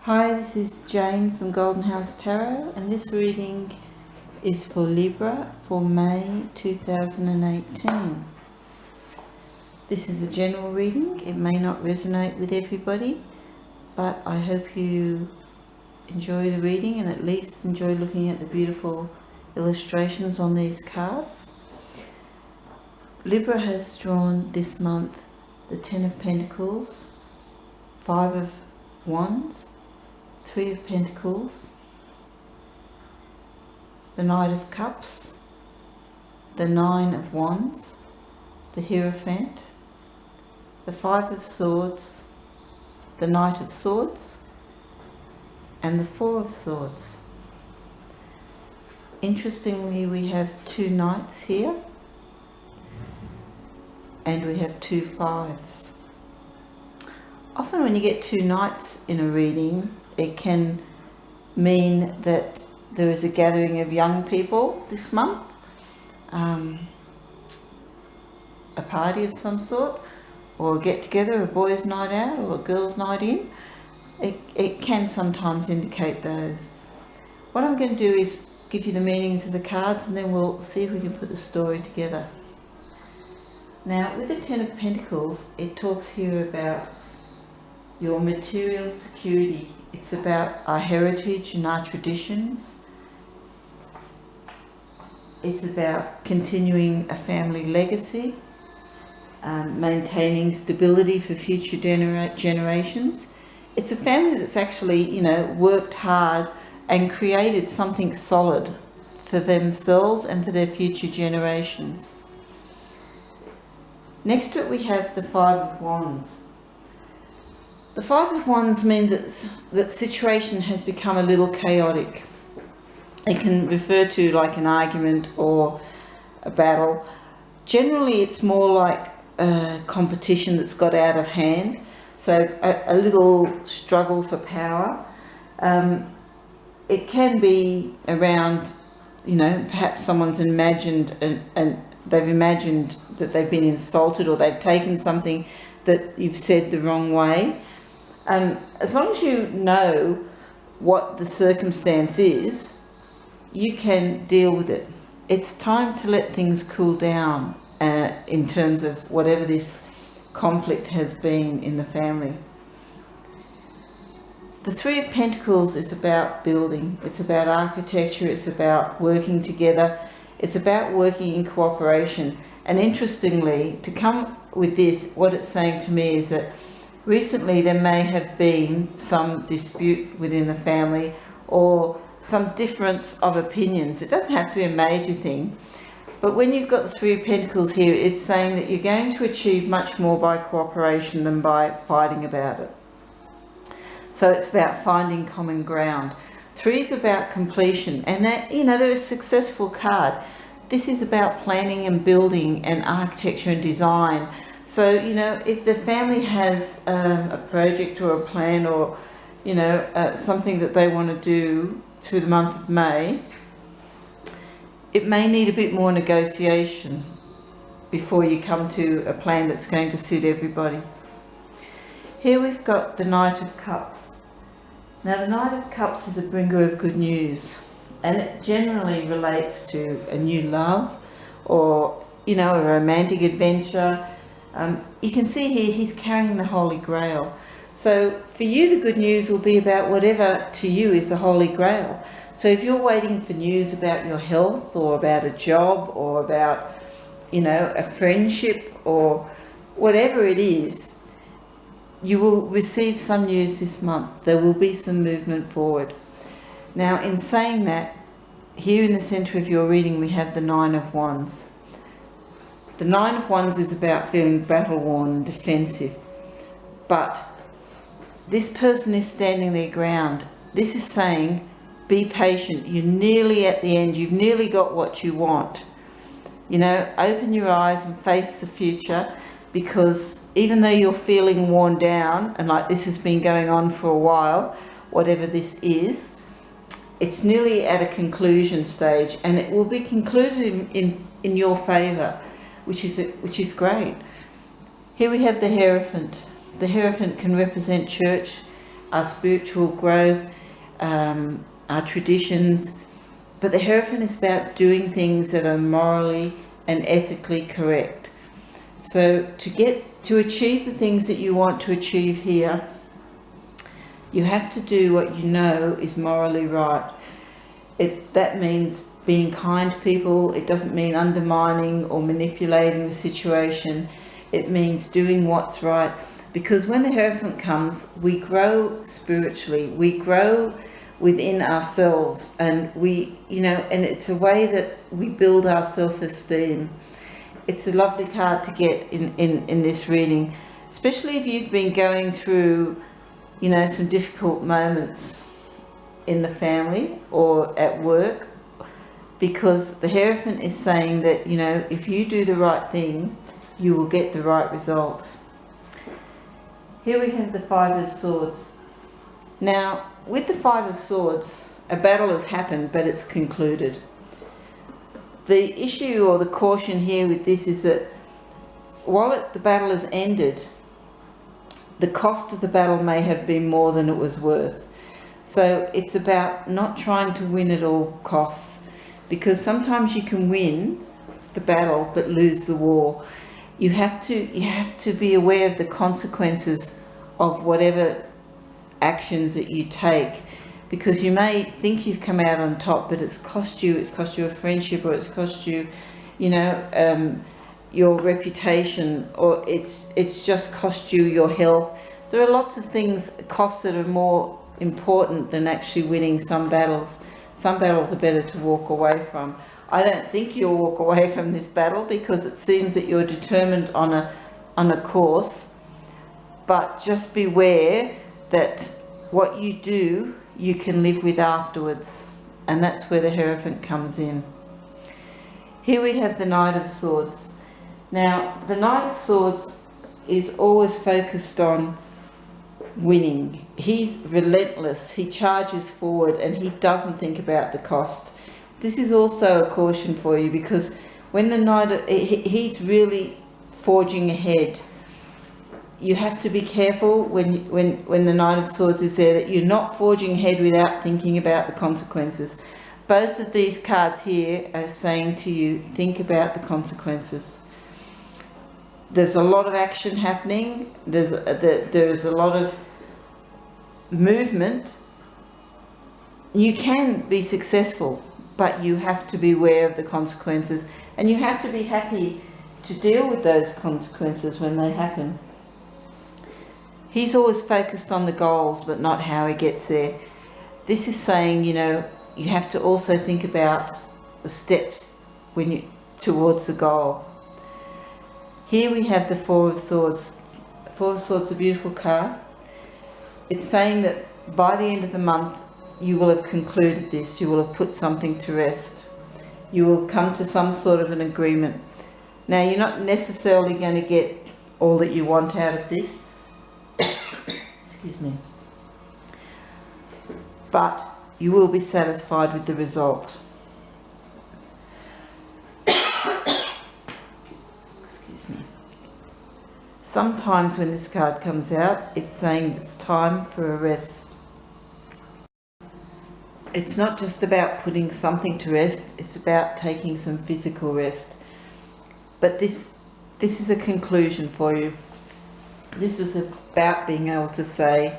Hi, this is Jane from Golden House Tarot, and this reading is for Libra for May 2018. This is a general reading. It may not resonate with everybody, but I hope you enjoy the reading and at least enjoy looking at the beautiful illustrations on these cards. Libra has drawn this month the Ten of Pentacles, Five of Wands, Three of Pentacles, the Knight of Cups, the Nine of Wands, the Hierophant, the Five of Swords, the Knight of Swords, and the Four of Swords. Interestingly, we have two Knights here, and we have two Fives. Often when you get two Knights in a reading, it can mean that there is a gathering of young people this month, a party of some sort, or a get-together, a boys' night out or a girls' night in. It can sometimes indicate those. What I'm going to do is give you the meanings of the cards, and then we'll see if we can put the story together. Now, with the Ten of Pentacles, it talks here about your material security. It's about our heritage and our traditions. It's about continuing a family legacy, maintaining stability for future generations. It's a family that's actually, worked hard and created something solid for themselves and for their future generations. Next to it we have the Five of Wands. The Five of Wands means that situation has become a little chaotic. It can refer to like an argument or a battle. Generally it's more like a competition that's got out of hand, so a little struggle for power. It can be around, perhaps someone's imagined and they've imagined that they've been insulted, or they've taken something that you've said the wrong way. As long as you know what the circumstance is, you can deal with it. It's time to let things cool down in terms of whatever this conflict has been in the family. The Three of Pentacles is about building. It's about architecture. It's about working together. It's about working in cooperation. And interestingly, to come with this, what it's saying to me is that recently there may have been some dispute within the family or some difference of opinions. It doesn't have to be a major thing, but when you've got the Three of Pentacles here, it's saying that you're going to achieve much more by cooperation than by fighting about it. So it's about finding common ground. Three is about completion, and that, they're a successful card. This is about planning and building and architecture and design. So, if the family has a project or a plan or, something that they want to do through the month of May, it may need a bit more negotiation before you come to a plan that's going to suit everybody. Here we've got the Knight of Cups. Now, the Knight of Cups is a bringer of good news, and it generally relates to a new love or, a romantic adventure. You can see here he's carrying the Holy Grail. So for you, the good news will be about whatever to you is the Holy Grail. So if you're waiting for news about your health or about a job or about, a friendship or whatever it is, you will receive some news this month. There will be some movement forward. Now, in saying that, here in the center of your reading, we have the Nine of Wands. The Nine of Wands is about feeling battle-worn and defensive, but this person is standing their ground. This is saying, be patient. You're nearly at the end. You've nearly got what you want. Open your eyes and face the future, because even though you're feeling worn down and like this has been going on for a while, whatever this is, it's nearly at a conclusion stage, and it will be concluded in your favor, which is great. Here we have the Hierophant. The Hierophant can represent church, our spiritual growth, our traditions. But the Hierophant is about doing things that are morally and ethically correct. So to achieve the things that you want to achieve here, you have to do what you know is morally right. That means being kind to people. It doesn't mean undermining or manipulating the situation. It means doing what's right. Because when the Hierophant comes, we grow spiritually. We grow within ourselves, and and it's a way that we build our self-esteem. It's a lovely card to get in this reading, especially if you've been going through some difficult moments in the family or at work, because the Hierophant is saying that if you do the right thing, you will get the right result. Here we have the Five of Swords. Now, with the Five of Swords, a battle has happened, but it's concluded. The issue or the caution here with this is that while the battle has ended, the cost of the battle may have been more than it was worth. So it's about not trying to win at all costs, because sometimes you can win the battle but lose the war. You have to be aware of the consequences of whatever actions that you take, because you may think you've come out on top, but it's cost you a friendship, or it's cost you your reputation, or it's just cost you your health. There are lots of costs that are more important than actually winning some battles. Some battles are better to walk away from. I don't think you'll walk away from this battle, because it seems that you're determined on a course, but just beware that what you do, you can live with afterwards, and that's where the Hierophant comes in. Here we have the Knight of Swords. Now, the Knight of Swords is always focused on winning. He's relentless, he charges forward, and he doesn't think about the cost. This is also a caution for you, because when the Knight, he's really forging ahead. You have to be careful when the Knight of Swords is there, that you're not forging ahead without thinking about the consequences. Both of these cards here are saying to you, think about the consequences. There's a lot of action happening. There's a lot of movement. You can be successful, but you have to be aware of the consequences, and you have to be happy to deal with those consequences when they happen. He's always focused on the goals, but not how he gets there. This is saying, you have to also think about the steps towards the goal. Here we have the Four of Swords. Four of Swords is a beautiful card. It's saying that by the end of the month, you will have concluded this. You will have put something to rest. You will come to some sort of an agreement. Now, you're not necessarily going to get all that you want out of this. Excuse me. But you will be satisfied with the result. Excuse me. Sometimes when this card comes out, it's saying it's time for a rest. It's not just about putting something to rest, it's about taking some physical rest. But this is a conclusion for you. This is about being able to say,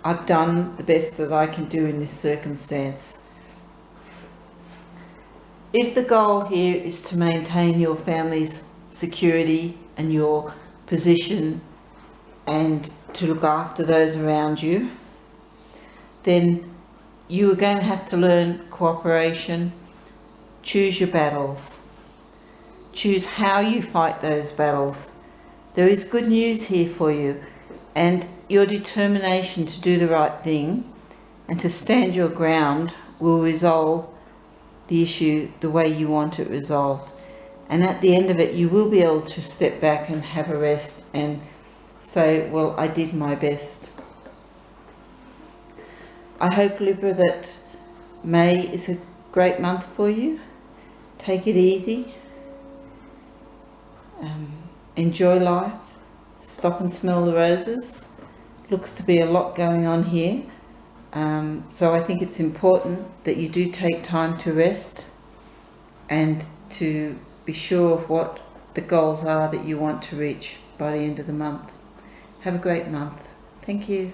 I've done the best that I can do in this circumstance. If the goal here is to maintain your family's security and your position and to look after those around you, then you are going to have to learn cooperation. Choose your battles. Choose how you fight those battles. There is good news here for you, and your determination to do the right thing and to stand your ground will resolve the issue the way you want it resolved. And at the end of it, you will be able to step back and have a rest and say, well, I did my best. I hope, Libra, that May is a great month for you. Take it easy. Enjoy life. Stop and smell the roses. looks to be a lot going on here. So I think it's important that you do take time to rest and to be sure of what the goals are that you want to reach by the end of the month. Have a great month. Thank you.